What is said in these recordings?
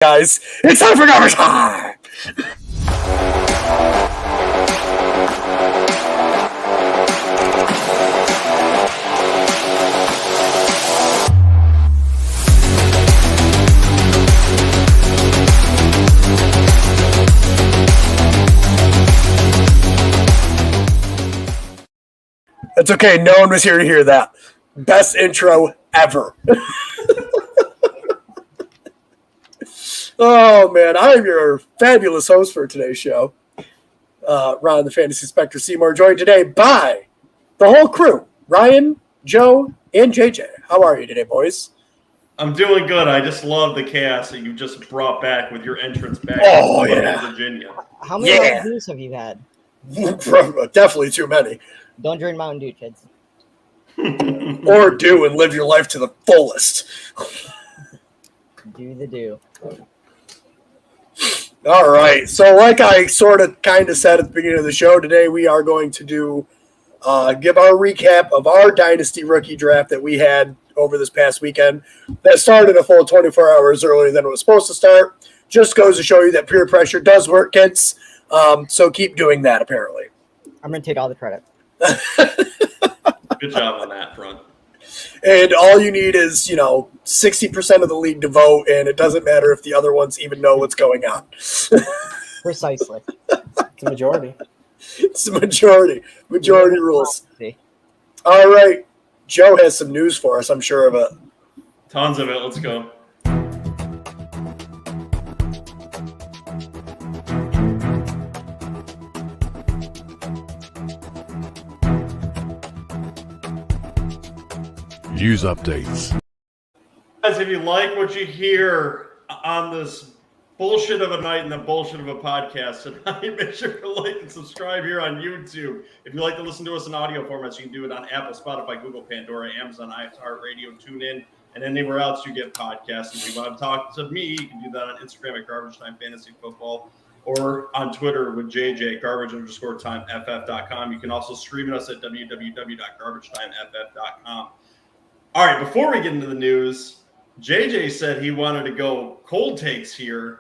Guys, it's time for garbage time! It's okay, no one was here to hear that. Best intro ever. Oh, man, I'm your fabulous host for today's show, Ron the Fantasy Spectre Seymour, joined today by the whole crew, Ryan, Joe, and JJ. How are you today, boys? I'm doing good. I just love the chaos that you just brought back with your entrance back to Virginia. How many Mountain Dews have you had? Definitely too many. Don't drink Mountain Dew, kids. Or do and live your life to the fullest. Do the do. All right. So like I sort of kind of said at the beginning of the show, today we are going to do give our recap of our Dynasty Rookie Draft that we had over this past weekend that started a full 24 hours earlier than it was supposed to start. Just goes to show you that peer pressure does work, kids. So keep doing that, apparently. I'm going to take all the credit. Good job on that front. And all you need is, 60% of the league to vote, and it doesn't matter if the other ones even know what's going on. Precisely. It's a majority. It's a majority. Majority rules. All right. Joe has some news for us, I'm sure of it. Tons of it. Let's go. News updates. Guys, if you like what you hear on this bullshit of a night and the bullshit of a podcast tonight, make sure to like and subscribe here on YouTube. If you like to listen to us in audio formats, you can do it on Apple, Spotify, Google, Pandora, Amazon, iHeartRadio, TuneIn, and anywhere else you get podcasts. If you want to talk to me, you can do that on Instagram at Garbage Time Fantasy Football or on Twitter with JJ, garbage_timeff.com. You can also stream us at www.garbagetimeff.com. All right, before we get into the news, JJ said he wanted to go cold takes here,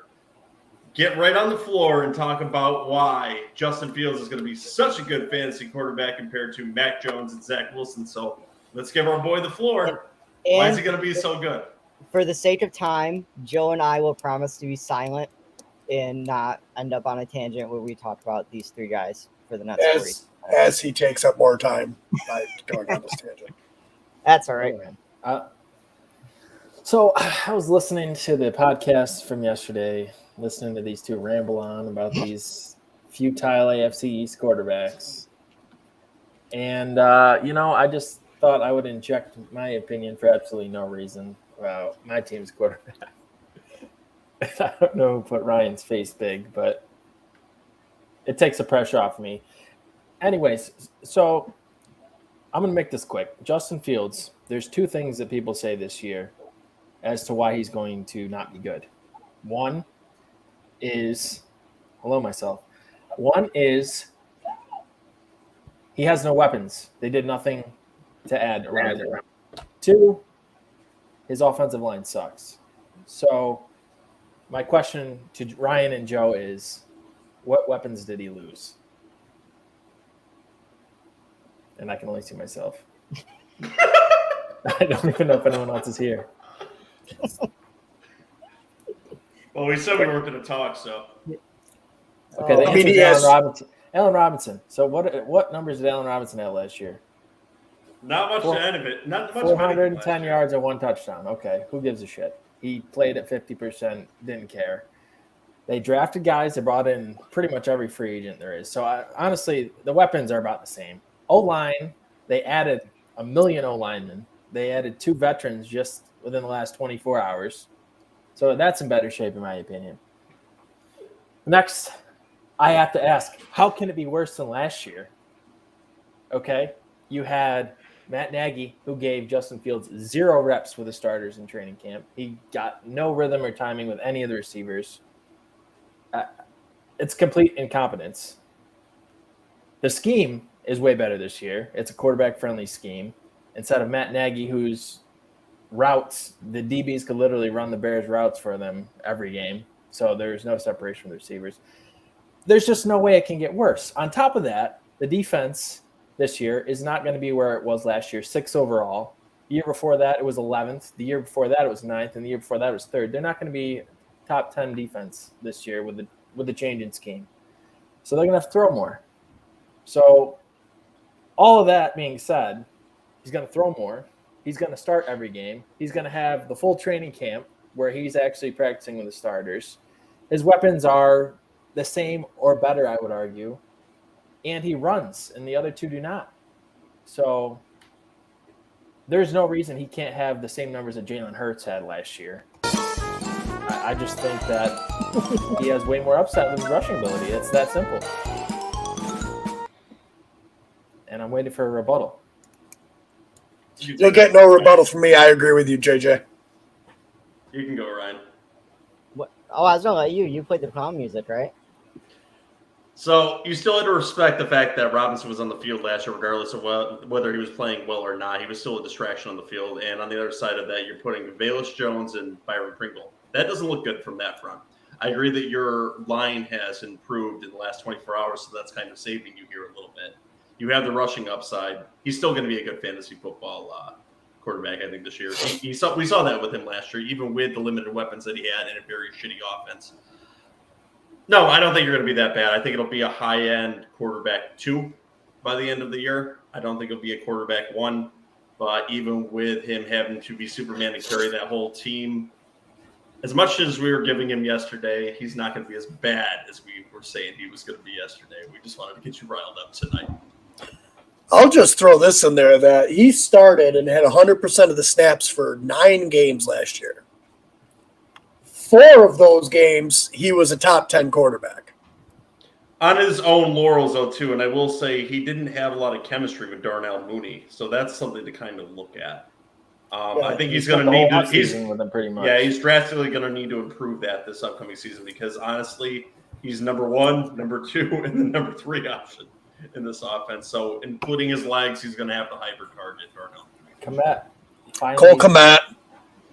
get right on the floor and talk about why Justin Fields is going to be such a good fantasy quarterback compared to Mac Jones and Zach Wilson. So let's give our boy the floor. Why is he going to be so good? For the sake of time, Joe and I will promise to be silent and not end up on a tangent where we talk about these three guys for the next 40. As he takes up more time by going on this tangent. That's all right, man. So I was listening to the podcast from yesterday, listening to these two ramble on about these futile AFC East quarterbacks. And, I just thought I would inject my opinion for absolutely no reason about my team's quarterback. I don't know who put Ryan's face big, but it takes the pressure off me. Anyways, so I'm going to make this quick. Justin Fields, there's two things that people say this year as to why he's going to not be good. One is he has no weapons. They did nothing to add around him. Two, his offensive line sucks. So my question to Ryan and Joe is, what weapons did he lose? And I can only see myself. I don't even know if anyone else is here. Well, we said we weren't going to talk, so. Okay, the answer is Allen Robinson. So what numbers did Allen Robinson have last year? Not much to end of it. Not much. 410 yards and one touchdown. Okay, who gives a shit? He played at 50%, didn't care. They drafted guys. They brought in pretty much every free agent there is. So honestly, the weapons are about the same. O-line, they added 1 million O-linemen. They added 2 veterans just within the last 24 hours. So that's in better shape, in my opinion. Next, I have to ask, how can it be worse than last year? Okay, you had Matt Nagy, who gave Justin Fields 0 reps with the starters in training camp. He got no rhythm or timing with any of the receivers. It's complete incompetence. The scheme is way better this year. It's a quarterback-friendly scheme. Instead of Matt Nagy, who's routes. The DBs could literally run the Bears routes for them every game. So there's no separation from the receivers. There's just no way it can get worse. On top of that, the defense this year is not going to be where it was last year, 6th overall. The year before that, it was 11th. The year before that, it was 9th. And the year before that, it was 3rd. They're not going to be top 10 defense this year with the change in scheme. So they're going to have to throw more. So all of that being said, he's going to throw more. He's going to start every game. He's going to have the full training camp where he's actually practicing with the starters. His weapons are the same or better, I would argue. And he runs, and the other two do not. So there's no reason he can't have the same numbers that Jalen Hurts had last year. I just think that he has way more upside with his rushing ability. It's that simple. And I'm waiting for a rebuttal. You'll get no rebuttal from me. I agree with you, JJ. You can go, Ryan. What? Oh, I was going to let you. You played the clown music, right? So you still had to respect the fact that Robinson was on the field last year, regardless of whether he was playing well or not. He was still a distraction on the field. And on the other side of that, you're putting Velus Jones and Byron Pringle. That doesn't look good from that front. I agree that your line has improved in the last 24 hours, so that's kind of saving you here a little bit. You have the rushing upside. He's still going to be a good fantasy football quarterback, I think, this year. We saw that with him last year, even with the limited weapons that he had in a very shitty offense. No, I don't think you're going to be that bad. I think it'll be a high-end quarterback 2 by the end of the year. I don't think it'll be a quarterback 1. But even with him having to be Superman to carry that whole team, as much as we were giving him yesterday, he's not going to be as bad as we were saying he was going to be yesterday. We just wanted to get you riled up tonight. I'll just throw this in there that he started and had 100% of the snaps for 9 games last year. 4 of those games, he was a top 10 quarterback. On his own laurels, though, too, and I will say he didn't have a lot of chemistry with Darnell Mooney, so that's something to kind of look at. I think he's going to need to. He's with him pretty much. Yeah, he's drastically going to need to improve that this upcoming season because honestly, he's number 1, number 2, and the number 3 option in this offense. So, including his legs, he's going to have the hybrid target. Darnell. Finally, Cole Kmet.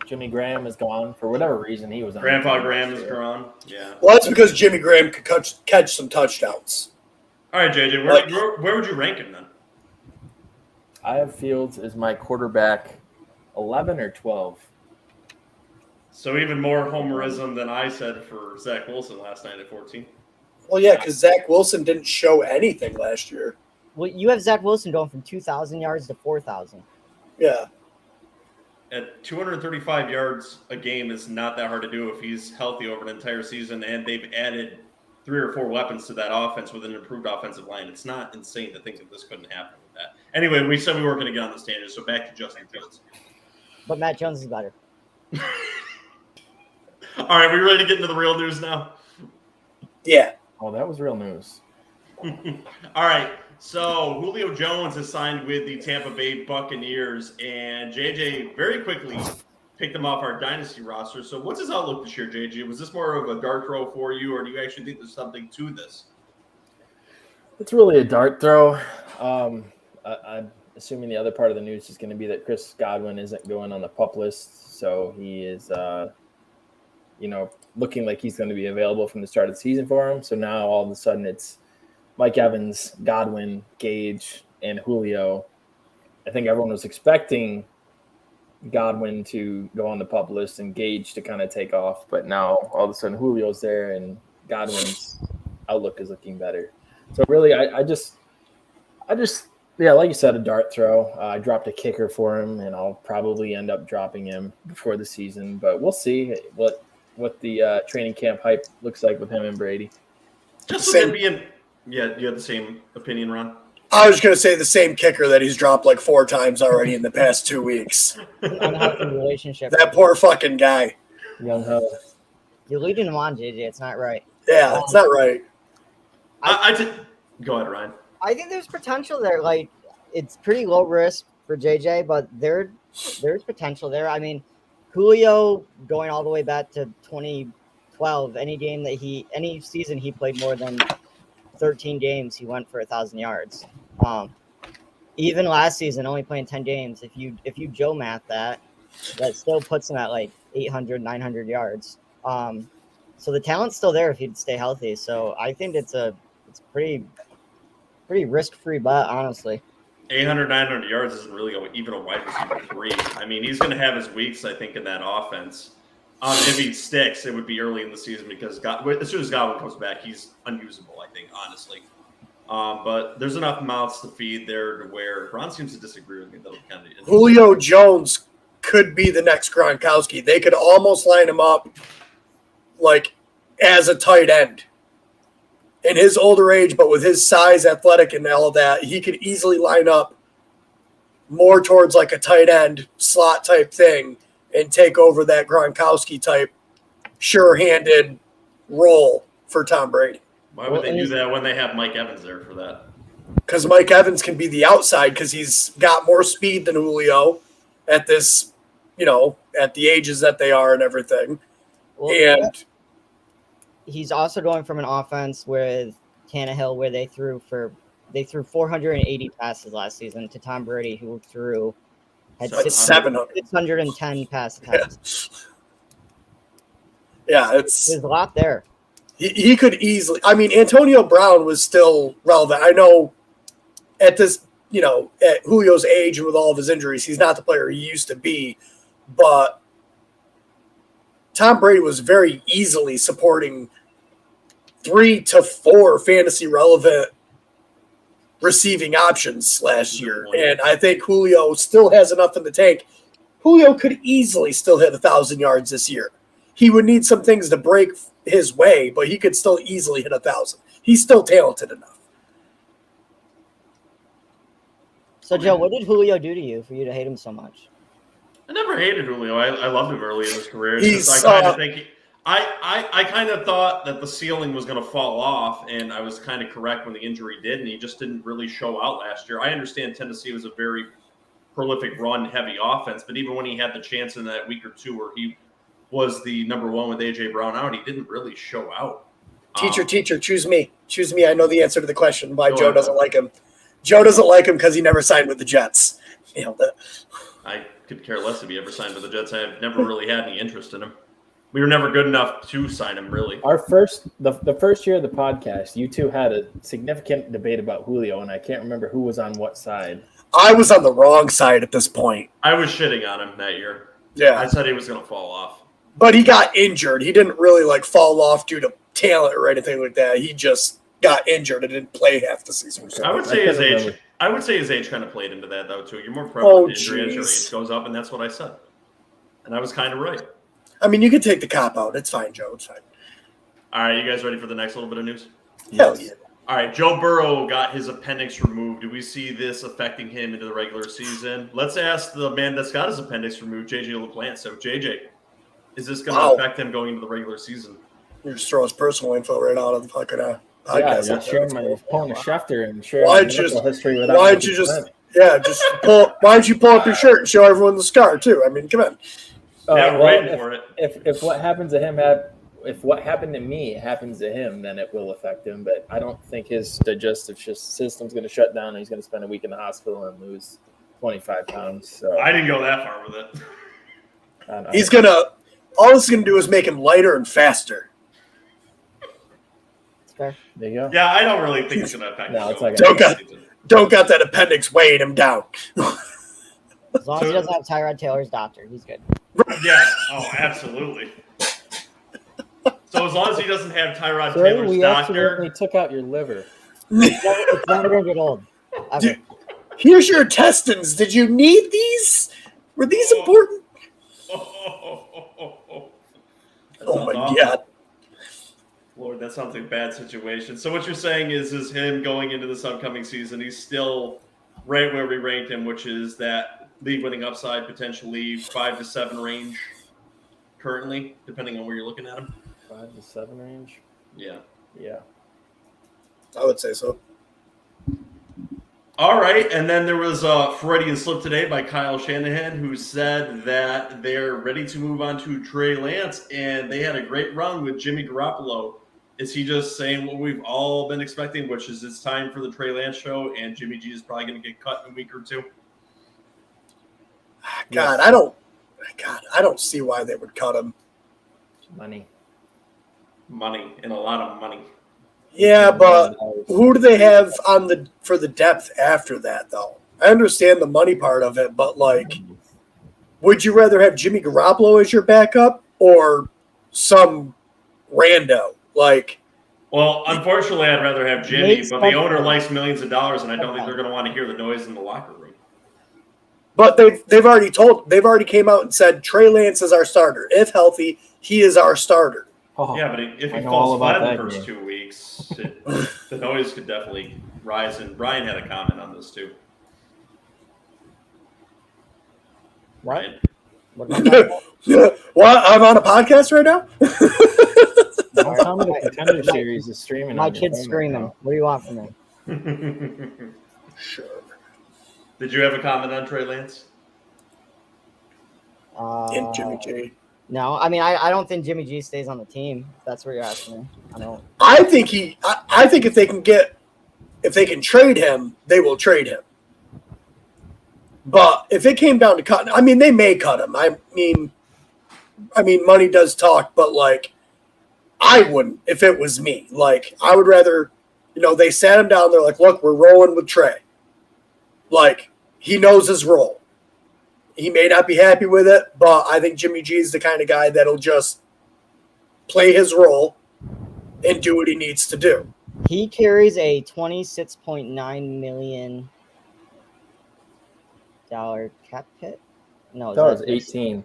Jimmy Graham is gone for whatever reason. He was on Grandpa Graham is gone. Yeah. Well, that's because Jimmy Graham could catch some touchdowns. All right, JJ, where would you rank him then? I have Fields as my quarterback 11 or 12. So even more homerism than I said for Zach Wilson last night at 14. Well, yeah, because Zach Wilson didn't show anything last year. Well, you have Zach Wilson going from 2,000 yards to 4,000. Yeah. At 235 yards a game is not that hard to do if he's healthy over an entire season, and they've added 3 or 4 weapons to that offense with an improved offensive line. It's not insane to think that this couldn't happen with that. Anyway, we said we weren't going to get on this tangent, so back to Justin Fields. But Matt Jones is better. All right, we ready to get into the real news now? Yeah. Oh, that was real news. All right. So Julio Jones has signed with the Tampa Bay Buccaneers, and JJ very quickly picked him off our Dynasty roster. So what's his outlook this year, JJ? Was this more of a dart throw for you, or do you actually think there's something to this? It's really a dart throw. I'm assuming the other part of the news is going to be that Chris Godwin isn't going on the PUP list, so he is, looking like he's going to be available from the start of the season for him. So now all of a sudden it's Mike Evans, Godwin, Gage, and Julio. I think everyone was expecting Godwin to go on the PUP list and Gage to kind of take off, but now all of a sudden Julio's there and Godwin's outlook is looking better. So really, I just, like you said, a dart throw. I dropped a kicker for him, and I'll probably end up dropping him before the season, but we'll see what the training camp hype looks like with him and Brady. Just with him being. Yeah, you have the same opinion, Ron? I was going to say the same kicker that he's dropped like 4 times already in the past 2 weeks. Unhealthy relationship. That poor fucking guy. Young Ho. You're leading him on, JJ. It's not right. Yeah, it's not right. Go ahead, Ryan. I think there's potential there. Like, it's pretty low risk for JJ, but there's potential there. I mean, Julio going all the way back to 2012, any season he played more than 13 games, he went for 1,000 yards. Even last season, only playing 10 games. If you Joe math that, that still puts him at like 800, 900 yards. So the talent's still there if he'd stay healthy. So I think it's pretty risk-free bet, honestly. 800, 900 yards isn't really even a wide receiver 3. I mean, he's going to have his weeks, I think, in that offense. If he sticks, it would be early in the season because as soon as Godwin comes back, he's unusable, I think, honestly. But there's enough mouths to feed there to where Ron seems to disagree with me. That'll kind of Julio Jones could be the next Gronkowski. They could almost line him up like as a tight end. In his older age, but with his size, athletic, and all of that, he could easily line up more towards like a tight end slot type thing and take over that Gronkowski type sure-handed role for Tom Brady. Why would they do that when they have Mike Evans there for that? Because Mike Evans can be the outside because he's got more speed than Julio at this, at the ages that they are and everything. Well, and he's also going from an offense with Tannehill where they threw 480 passes last season to Tom Brady, who had 610 pass attempts. Yeah, there's a lot there. He could easily. I mean, Antonio Brown was still relevant. I know at this, at Julio's age and with all of his injuries, he's not the player he used to be. But Tom Brady was very easily supporting 3 to 4 fantasy relevant receiving options last year. And I think Julio still has enough in the tank. Julio could easily still hit 1,000 yards this year. He would need some things to break his way, but he could still easily hit 1,000. He's still talented enough. So, Joe, what did Julio do to you for you to hate him so much? I never hated Julio. I loved him early in his career. I kind of thought that the ceiling was going to fall off, and I was kind of correct when the injury did, and he just didn't really show out last year. I understand Tennessee was a very prolific run-heavy offense, but even when he had the chance in that week or two where he was the number 1 with A.J. Brown out, he didn't really show out. Teacher, choose me. Choose me. I know the answer to the question why Joe doesn't like him. Joe doesn't like him because he never signed with the Jets. I could care less if he ever signed with the Jets. I've never really had any interest in him. We were never good enough to sign him, really. The first year of the podcast, you two had a significant debate about Julio, and I can't remember who was on what side. I was on the wrong side at this point. I was shitting on him that year. Yeah. I said he was going to fall off. But he got injured. He didn't really fall off due to talent or anything like that. He just got injured and didn't play half the season. I would say his age. I would say his age kind of played into that though too. You're more prone to injury as your age goes up, and that's what I said. And I was kind of right. I mean, you can take the cop out. It's fine, Joe. It's fine. All right, you guys ready for the next little bit of news? Hell yeah. All right, Joe Burrow got his appendix removed. Do we see this affecting him into the regular season? Let's ask the man that's got his appendix removed, JJ LaPlante. So, JJ, is this going to affect him going into the regular season? You just throw his personal info right out of the fucking podcast. Yeah, share my opponent Schefter and share my history without. Why don't you pull up your shirt and show everyone the scar too? I mean, come on. Yeah, waiting for it. If what happens to him if what happened to me happens to him, then it will affect him. But I don't think his digestive system's going to shut down and he's going to spend a week in the hospital and lose 25 pounds. So I didn't go that far with it. He's going to – all this is going to do is make him lighter and faster. Fair. There you go. Yeah, I don't really think it's going to affect him. No, it's like don't got that appendix weighing him down. As long as he doesn't have Tyrod Taylor's doctor, he's good. Yeah. Oh, absolutely. So as long as he doesn't have Tyrod Taylor's we doctor. accidentally took out your liver. It's never going to get old. Here's your intestines. Did you need these? Were these important? Oh my God. Lord, that sounds like a bad situation. So what you're saying is him going into this upcoming season, he's still right where we ranked him, which is that league winning upside, potentially 5 to 7 range currently, depending on where you're looking at him. 5 to 7 range? Yeah. Yeah. I would say so. All right, and then there was a Freudian slip today by Kyle Shanahan, who said that they're ready to move on to Trey Lance, and they had a great run with Jimmy Garoppolo. Is he just saying what we've all been expecting, which is it's time for the Trey Lance show, and Jimmy G is probably going to get cut in a week or two? God, I don't God, I don't see why they would cut him. Money. And a lot of money. Yeah, but who do they have for the depth after that, though? I understand the money part of it, but like, would you rather have Jimmy Garoppolo as your backup or some rando? Like, well, unfortunately, I'd rather have Jimmy, but the owner likes millions of dollars, and I don't think they're going to want to hear the noise in the locker room. But they've already came out and said Trey Lance is our starter. If healthy, he is our starter. Oh, yeah, but if he falls flat in the first 2 weeks, the noise could definitely rise. And Brian had a comment on this too. What? What? I'm on a podcast right now. Don't tell me the Contender Series is streaming. My kid's screaming. What do you want from me? Sure. Did you have a comment on Trey Lance? And Jimmy G. No, I mean I don't think Jimmy G stays on the team. If that's what you're asking me. I don't. I think if they can trade him, they will trade him. But if it came down to cutting, I mean, they may cut him. I mean, money does talk, but like, I wouldn't if it was me. Like, I would rather, they sat him down. They're like, look, we're rolling with Trey. Like, he knows his role. He may not be happy with it, but I think Jimmy G is the kind of guy that'll just play his role and do what he needs to do. He carries a $26.9 million cap hit. No, that was 18.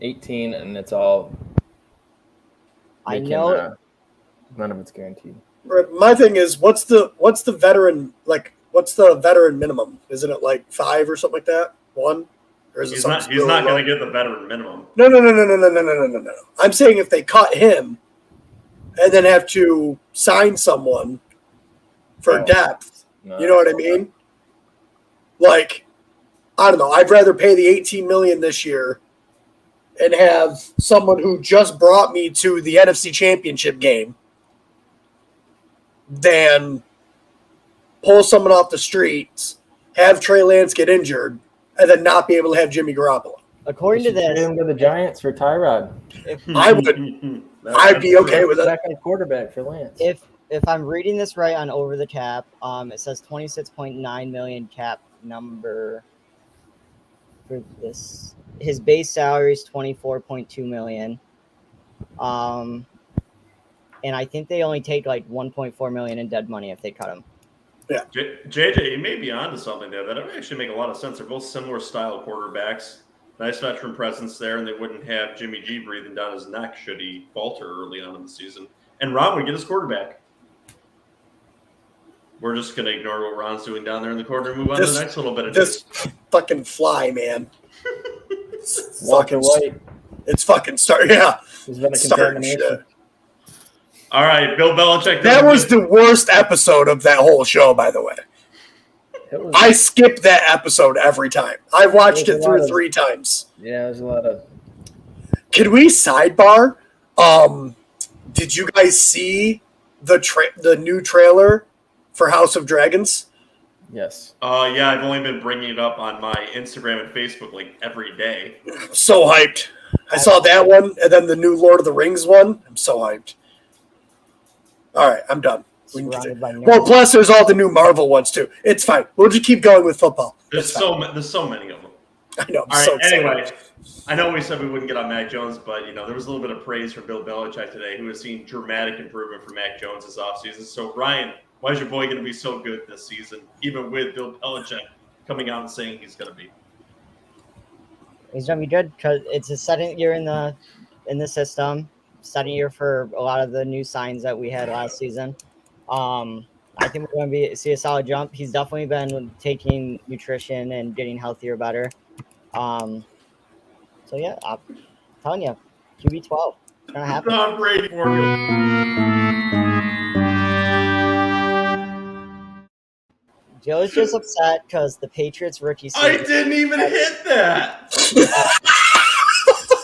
18, and it's all. I know. None of it's guaranteed. My thing is, what's the veteran minimum? Isn't it like 5 or something like that? 1? Or is he's not going to get the veteran minimum. No. I'm saying if they cut him and then have to sign someone for depth, you know what I mean? Like, I don't know. I'd rather pay the $18 million this year and have someone who just brought me to the NFC Championship game than pull someone off the streets, have Trey Lance get injured, and then not be able to have Jimmy Garoppolo. According to this, him to the Giants for Tyrod. I'd be okay with it. Second quarterback for Lance. If I'm reading this right on Over the Cap, it says $26.9 million cap number for this. His base salary is $24.2 million. And I think they only take like $1.4 million in dead money if they cut him. Yeah, JJ, you may be onto something there. That would actually make a lot of sense. They're both similar style quarterbacks. Nice veteran presence there, and they wouldn't have Jimmy G breathing down his neck should he falter early on in the season. And Ron would get his quarterback. We're just going to ignore what Ron's doing down there in the corner and move on to the next little bit of just fucking fly, man. Walter White. It's fucking start. Yeah, there's been a contamination. All right, Bill Belichick. That was the worst episode of that whole show, by the way. I skipped that episode every time. I watched it through 3 times. Yeah, there's a lot of. Can we sidebar? Did you guys see the new trailer for House of Dragons? Yes. Yeah, I've only been bringing it up on my Instagram and Facebook like every day. I'm so hyped. I saw that one, and then the new Lord of the Rings one. I'm so hyped. All right, I'm done. Well, plus there's all the new Marvel ones too. It's fine. We'll just keep going with football. There's so many of them. I know. All right. Anyway, I know we said we wouldn't get on Mac Jones, but there was a little bit of praise from Bill Belichick today, who has seen dramatic improvement from Mac Jones this offseason. So, Ryan, why is your boy going to be so good this season, even with Bill Belichick coming out and saying he's going to be? He's going to be good because it's his second year in the system. Second year for a lot of the new signs that we had last season. I think we're going to see a solid jump. He's definitely been taking nutrition and getting healthier better. So yeah, I'm telling you, QB12, it's going to happen. Tom Brady formula. Joe's just upset because the Patriots rookie season. I didn't even hit that.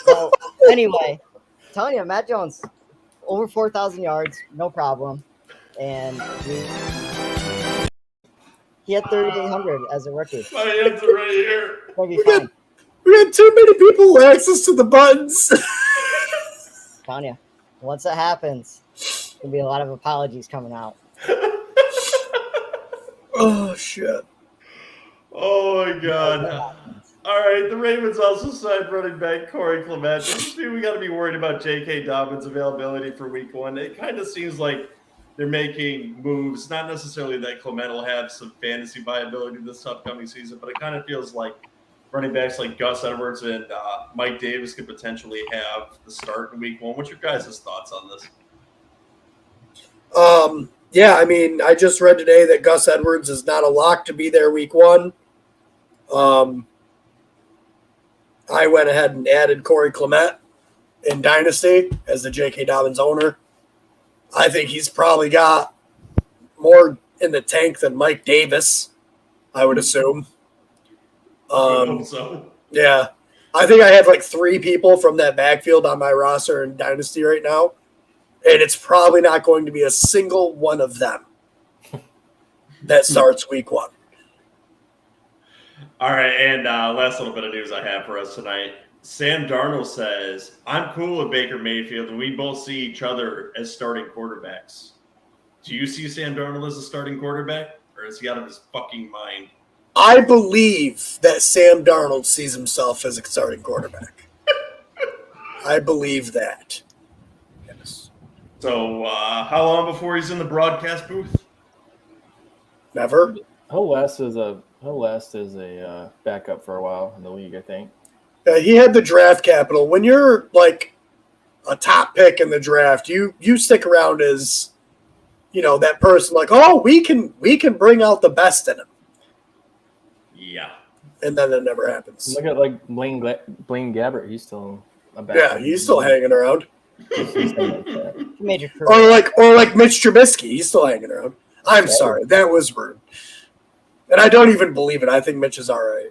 So anyway. Telling you, Matt Jones, over 4,000 yards, no problem. And he had 3,800 as a rookie. My answer right here. It'll be fine. We We had too many people with access to the buttons. Telling you, once it happens, there'll be a lot of apologies coming out. Oh, shit. Oh, my God. All right, the Ravens also signed running back Corey Clement. We got to be worried about J.K. Dobbins' availability for week 1. It kind of seems like they're making moves, not necessarily that Clement will have some fantasy viability this upcoming season, but it kind of feels like running backs like Gus Edwards and Mike Davis could potentially have the start in week 1. What's your guys' thoughts on this? Yeah, I mean, I just read today that Gus Edwards is not a lock to be there week 1. I went ahead and added Corey Clement in Dynasty as the J.K. Dobbins owner. I think he's probably got more in the tank than Mike Davis, I would assume. I hope so. Yeah. I think I have like 3 people from that backfield on my roster in Dynasty right now, and it's probably not going to be a single one of them that starts week 1. All right, and last little bit of news I have for us tonight. Sam Darnold says, I'm cool with Baker Mayfield, and we both see each other as starting quarterbacks. Do you see Sam Darnold as a starting quarterback, or is he out of his fucking mind? I believe that Sam Darnold sees himself as a starting quarterback. I believe that. Yes. So how long before he's in the broadcast booth? Never. He'll last as a backup for a while in the league, I think. He had the draft capital. When you're like a top pick in the draft, you stick around as, that person like, oh, we can bring out the best in him. Yeah. And then it never happens. Look at like Blaine Gabbert. He's still a backup. Yeah, he's still hanging around. Major career. Or like Mitch Trubisky, he's still hanging around. I'm sorry, that was rude. And I don't even believe it. I think Mitch is all right.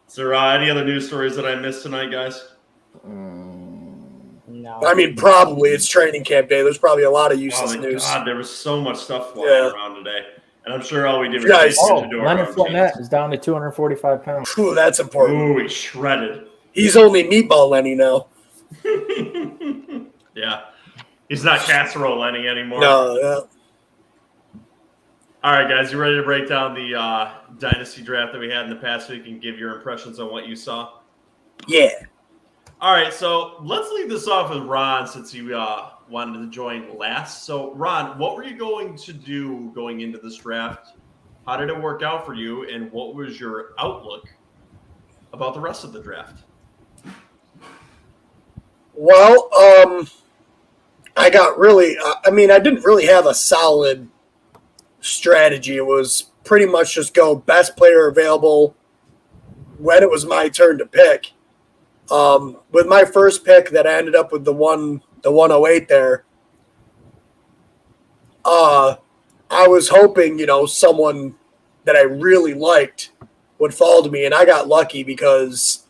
Is there any other news stories that I missed tonight, guys? No. I mean, probably it's training camp day. There's probably a lot of useless news. God, there was so much stuff flying around today. And I'm sure all we did was Leonard Fournette is down to 245 pounds. Ooh, that's important. Ooh, he's shredded. He's only Meatball Lenny now. Yeah. He's not Casserole Lenny anymore. No, yeah. All right, guys, you ready to break down the Dynasty draft that we had in the past week and give your impressions on what you saw? Yeah. All right, so let's leave this off with Ron since you wanted to join last. So, Ron, what were you going to do going into this draft? How did it work out for you, and what was your outlook about the rest of the draft? Well, I got really I didn't really have a solid strategy. It was pretty much just go best player available when it was my turn to pick. With my first pick that I ended up with the 108 there, I was hoping, someone that I really liked would fall to me, and I got lucky because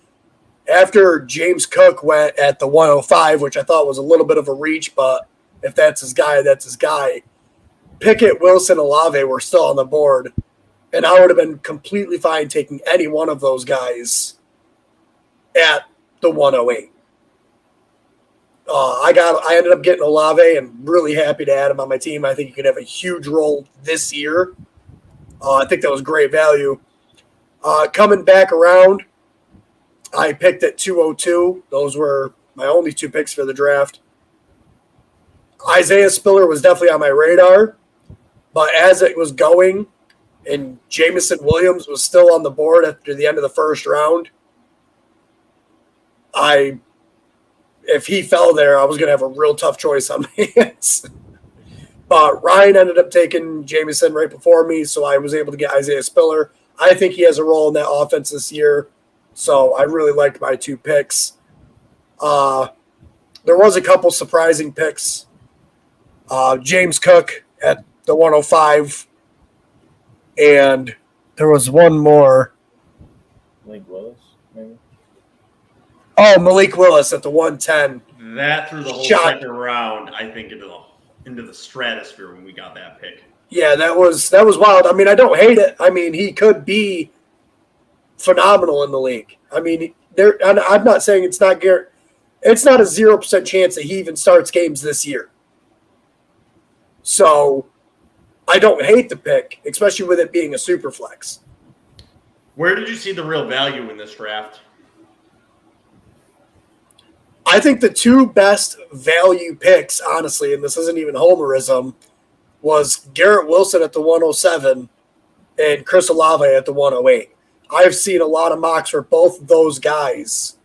after James Cook went at the 105, which I thought was a little bit of a reach, but if that's his guy, that's his guy. Pickett, Wilson, Olave were still on the board, and I would have been completely fine taking any one of those guys at the 108. I ended up getting Olave and really happy to add him on my team. I think he could have a huge role this year. I think that was great value. Coming back around, I picked at 202. Those were my only 2 picks for the draft. Isaiah Spiller was definitely on my radar, but as it was going and Jameison Williams was still on the board after the end of the first round, if he fell there, I was going to have a real tough choice on my hands. But Ryan ended up taking Jameson right before me, so I was able to get Isaiah Spiller. I think he has a role in that offense this year, so I really liked my 2 picks. There was a couple surprising picks. James Cook at the 105, and there was one more. Malik Willis, maybe? Oh, Malik Willis at the 110. That threw the whole second round, I think, into the stratosphere when we got that pick. Yeah, that was wild. I mean, I don't hate it. I mean, he could be phenomenal in the league. I mean, I'm not saying it's not Garrett. It's not a 0% chance that he even starts games this year. So I don't hate the pick, especially with it being a super flex. Where did you see the real value in this draft? I think the two best value picks, honestly, and this isn't even homerism, was Garrett Wilson at the 107 and Chris Olave at the 108. I've seen a lot of mocks where both of those guys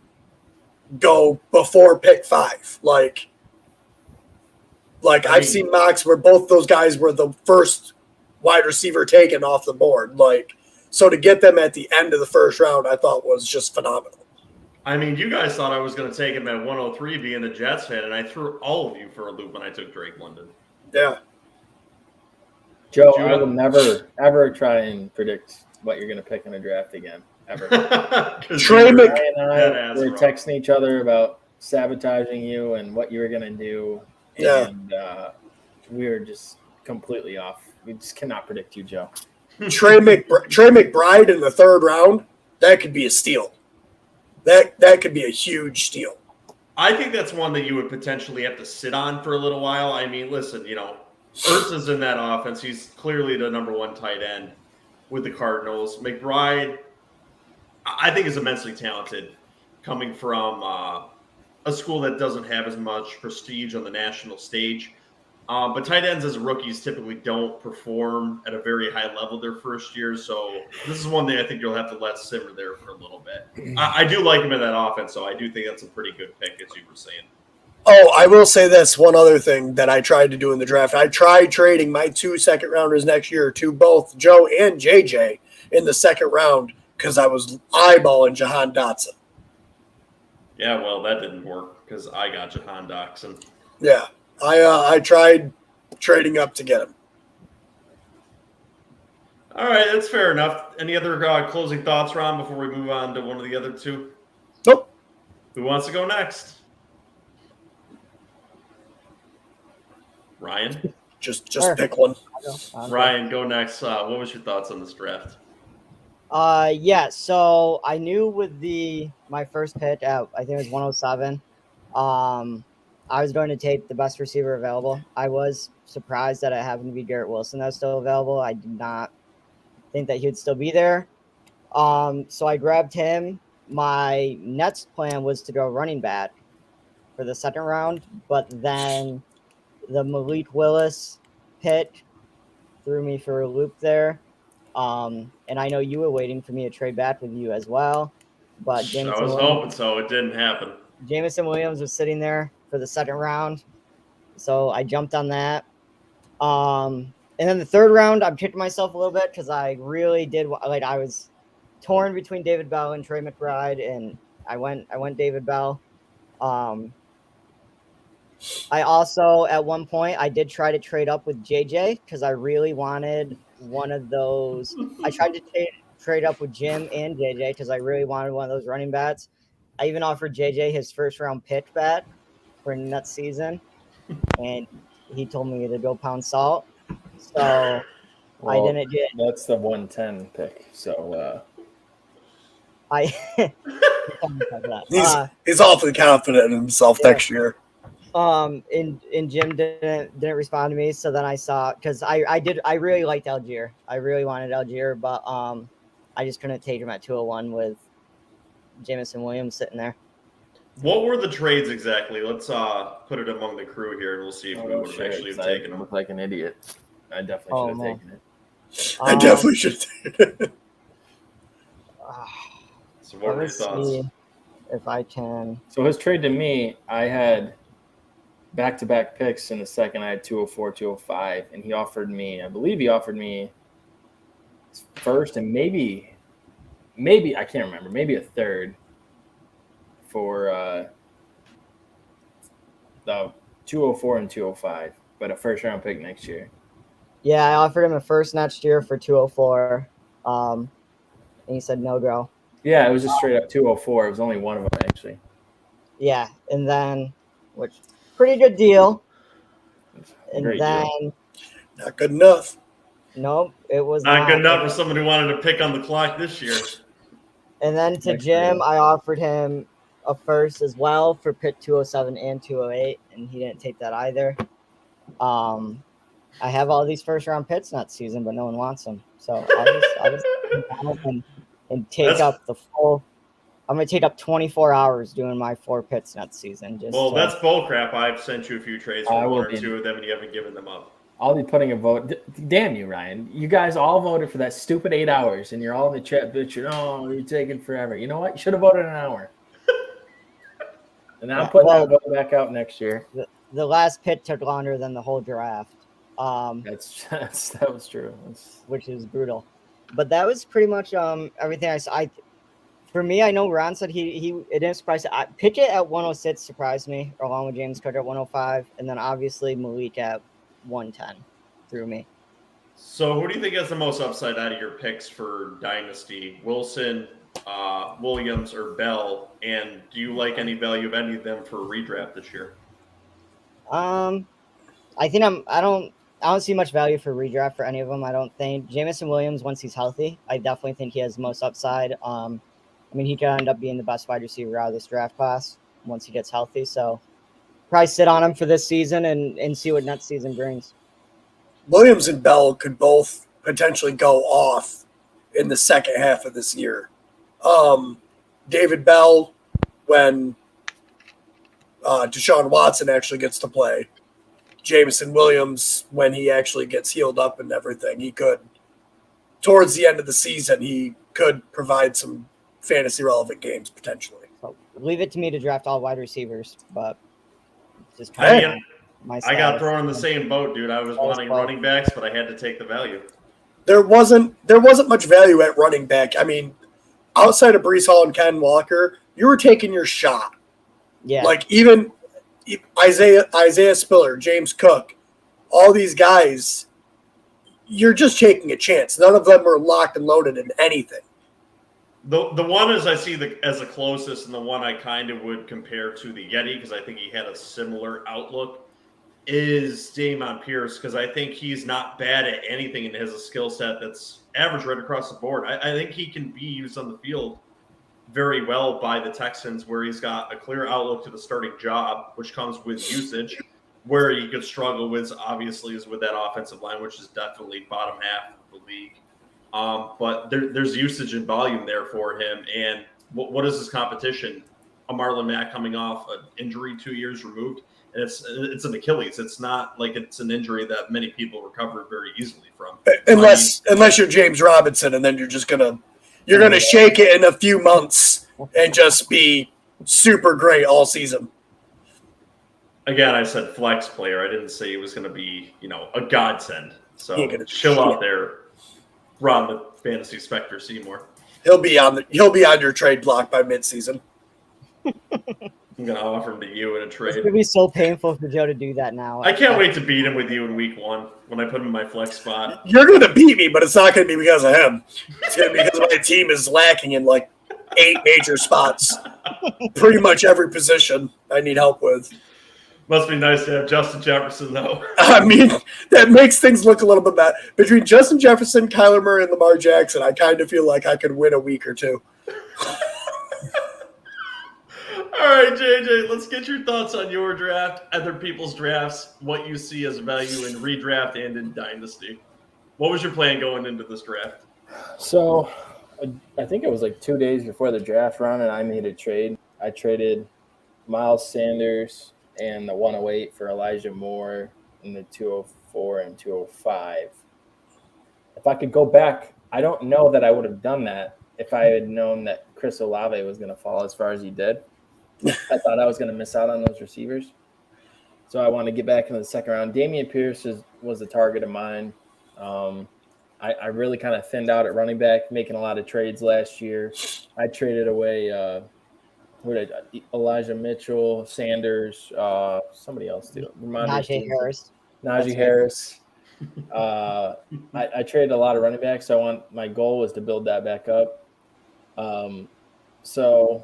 go before pick 5. Like I've seen mocks where both those guys were the first wide receiver taken off the board. So to get them at the end of the first round, I thought was just phenomenal. I mean, you guys thought I was going to take him at 103 being a Jets fan, and I threw all of you for a loop when I took Drake London. Yeah. Joe, I will never, ever try and predict what you're going to pick in a draft again, ever. Trey and I were texting each other about sabotaging you and what you were going to do, and we were just completely off. We just cannot predict you, Joe. Trey McBride in the 3rd round, that could be a steal. That could be a huge steal. I think that's one that you would potentially have to sit on for a little while. I mean, listen, Ertz is in that offense. He's clearly the number 1 tight end with the Cardinals. McBride, I think, is immensely talented, coming from a school that doesn't have as much prestige on the national stage. But tight ends as rookies typically don't perform at a very high level their first year. So this is one thing I think you'll have to let simmer there for a little bit. I do like him in that offense, so I do think that's a pretty good pick, as you were saying. Oh, I will say this one other thing that I tried to do in the draft. I tried trading my 2 second-rounders next year to both Joe and JJ in the 2nd round because I was eyeballing Jahan Dotson. Yeah, well, that didn't work because I got Jahan Dotson. Yeah. I tried trading up to get him. All right, that's fair enough. Any other closing thoughts, Ron, before we move on to one of the other two? Nope. Who wants to go next? Ryan? Just pick one. Ryan, go next. What was your thoughts on this draft? Yeah, so I knew with my first pick at, I think it was 107, I was going to take the best receiver available. I was surprised that it happened to be Garrett Wilson that was still available. I did not think that he would still be there. So I grabbed him. My next plan was to go running back for the 2nd round, but then the Malik Willis pick threw me for a loop there. And I know you were waiting for me to trade back with you as well. But I was hoping so. It didn't happen. Jameison Williams was sitting there for the 2nd round. So I jumped on that. And then the 3rd round, I'm kicking myself a little bit because I really did I was torn between David Bell and Trey McBride, and I went David Bell. I also, at one point, I did try to trade up with JJ because I really wanted one of those. I tried to trade up with Jim and JJ because I really wanted one of those running backs. I even offered JJ his 1st round pick back for next season, and he told me to go pound salt. So I didn't get. That's the 110 pick. So he's awfully confident in himself next year. And Jim didn't respond to me. So then I saw, because I really liked Algier. I really wanted Algier, but I just couldn't take him at 201 with Jameison Williams sitting there. What were the trades exactly? Let's put it among the crew here, and we'll see if we would have actually have taken them. I look like an idiot. I definitely should have taken it. I definitely should have taken it. So what were your thoughts? See if I can. So his trade to me, I had back-to-back picks in the 2nd. I had 204, 205, and I believe he offered me 1st and maybe I can't remember, maybe a 3rd for the 204 and 205, but a 1st round pick next year. Yeah, I offered him a 1st next year for 204, and he said no go. Yeah, it was just straight up 204. It was only one of them, actually. Yeah, and then, which pretty good deal. And Great then, deal. Not good enough. Nope, it was Not good enough for someone who wanted to pick on the clock this year. And then to Jim, I offered him a first as well for pick 207 and 208, and he didn't take that either. I have all these first round picks next season, but no one wants them. So I'll just and take up the full. I'm gonna take up 24 hours doing my 4 picks next season. That's bull crap. I've sent you a few trades for 1 or 2 of them, and you haven't given them up. I'll be putting a vote. Damn you, Ryan! You guys all voted for that stupid 8 hours, and you're all in the chat bitching. Oh, you're taking forever. You know what? You should have voted an hour. And I'm putting that vote back out next year. The last pick took longer than the whole draft. That was true. Which is brutal. But that was pretty much everything I saw. For me, I know Ron said it didn't surprise. Pickett at 106 surprised me, along with James Cook at 105, and then obviously Malik at 110 threw me. So, who do you think has the most upside out of your picks for Dynasty? Wilson, Williams, or Bell? And do you like any value of any of them for redraft this year? I think I don't see much value for redraft for any of them. I don't think Jameison Williams, once he's healthy, I definitely think he has the most upside. I mean, he could end up being the best wide receiver out of this draft class once he gets healthy. So probably sit on him for this season and see what next season brings. Williams and Bell could both potentially go off in the second half of this year. David Bell, when Deshaun Watson actually gets to play. Jameison Williams, when he actually gets healed up and everything, he could, towards the end of the season, he could provide some fantasy relevant games potentially. So leave it to me to draft all wide receivers, but just I got thrown in the same boat, dude. I was wanting running backs, but I had to take the value. There wasn't much value at running back. I mean, outside of Breece Hall and Ken Walker, you were taking your shot. Yeah. Like even Isaiah Spiller, James Cook, all these guys, you're just taking a chance. None of them were locked and loaded in anything. The one as I see as the closest, and the one I kind of would compare to the Yeti, because I think he had a similar outlook, is Dameon Pierce, because I think he's not bad at anything and has a skill set that's average right across the board. I think he can be used on the field very well by the Texans, where he's got a clear outlook to the starting job, which comes with usage. Where he could struggle with, obviously, is with that offensive line, which is definitely bottom half of the league. But there's usage and volume there for him. And what is his competition? A Marlon Mack coming off an injury 2 years removed. And it's an Achilles. It's not like it's an injury that many people recover very easily from. Unless you're James Robinson, and then you're gonna shake it in a few months and just be super great all season. Again, I said flex player. I didn't say he was going to be, a godsend. So chill out there, Ron the Fantasy Spectre Seymour. He'll be on your trade block by midseason. I'm going to offer him to you in a trade. It's going to be so painful for Joe to do that now. I can't wait to beat him with you in week 1 when I put him in my flex spot. You're going to beat me, but it's not going to be because of him. It's going to be because my team is lacking in like 8 major spots. Pretty much every position I need help with. Must be nice to have Justin Jefferson, though. I mean, that makes things look a little bit better. Between Justin Jefferson, Kyler Murray, and Lamar Jackson, I kind of feel like I could win a week or two. All right, JJ, let's get your thoughts on your draft, other people's drafts, what you see as value in redraft and in Dynasty. What was your plan going into this draft? So I think it was like 2 days before the draft run, and I made a trade. I traded Miles Sanders and the 108 for Elijah Moore in the 204 and 205. If I could go back, I don't know that I would have done that if I had known that Chris Olave was going to fall as far as he did. I thought I was going to miss out on those receivers. So I want to get back into the second round. Dameon Pierce was a target of mine. I really kind of thinned out at running back, making a lot of trades last year. I traded away Elijah Mitchell, Sanders, somebody else too. Najee Harris. Najee Harris. I traded a lot of running backs, so my goal was to build that back up. So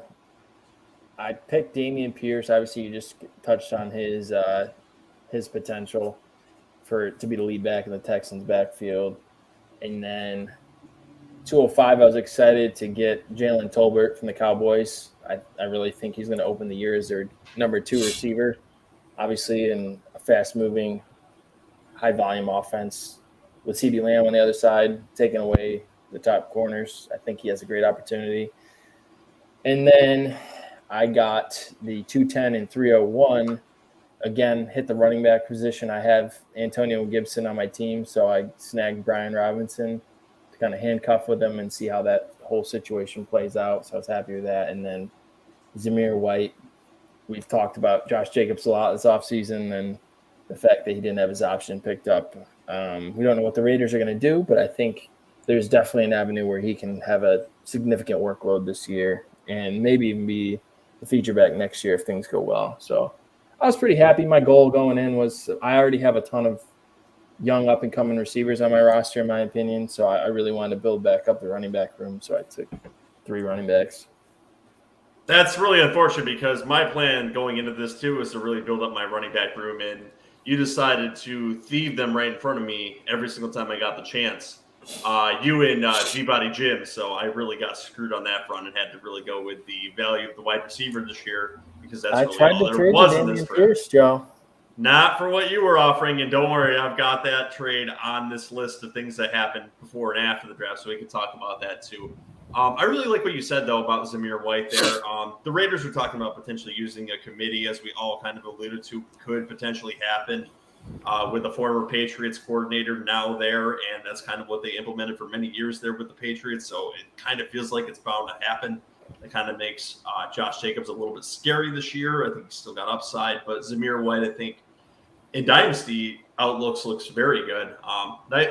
I picked Dameon Pierce. Obviously, you just touched on his potential to be the lead back in the Texans' backfield. And then 205, I was excited to get Jalen Tolbert from the Cowboys. I really think he's going to open the year as their number 2 receiver, obviously in a fast-moving, high-volume offense. With CeeDee Lamb on the other side, taking away the top corners, I think he has a great opportunity. And then I got the 210 and 301. Again, hit the running back position. I have Antonio Gibson on my team, so I snagged Brian Robinson to kind of handcuff with him and see how that whole situation plays out. So I was happy with that. And then Zamir White, we've talked about Josh Jacobs a lot this offseason and the fact that he didn't have his option picked up. We don't know what the Raiders are going to do, but I think there's definitely an avenue where he can have a significant workload this year and maybe even be the feature back next year if things go well. So I was pretty happy. My goal going in was I already have a ton of young up-and-coming receivers on my roster, in my opinion, so I really wanted to build back up the running back room, so I took 3 running backs. That's really unfortunate because my plan going into this, too, was to really build up my running back room, and you decided to thieve them right in front of me every single time I got the chance. You and G-Body Jim, so I really got screwed on that front and had to really go with the value of the wide receiver this year because that's really all there was in this Pierce, Joe. Not for what you were offering, and don't worry, I've got that trade on this list of things that happened before and after the draft, so we can talk about that too. I really like what you said, though, about Zamir White there. The Raiders were talking about potentially using a committee, as we all kind of alluded to, could potentially happen with the former Patriots coordinator now there, and that's kind of what they implemented for many years there with the Patriots, so it kind of feels like it's bound to happen. It kind of makes Josh Jacobs a little bit scary this year. I think he's still got upside, but Zamir White, I think, in Dynasty outlooks looks very good.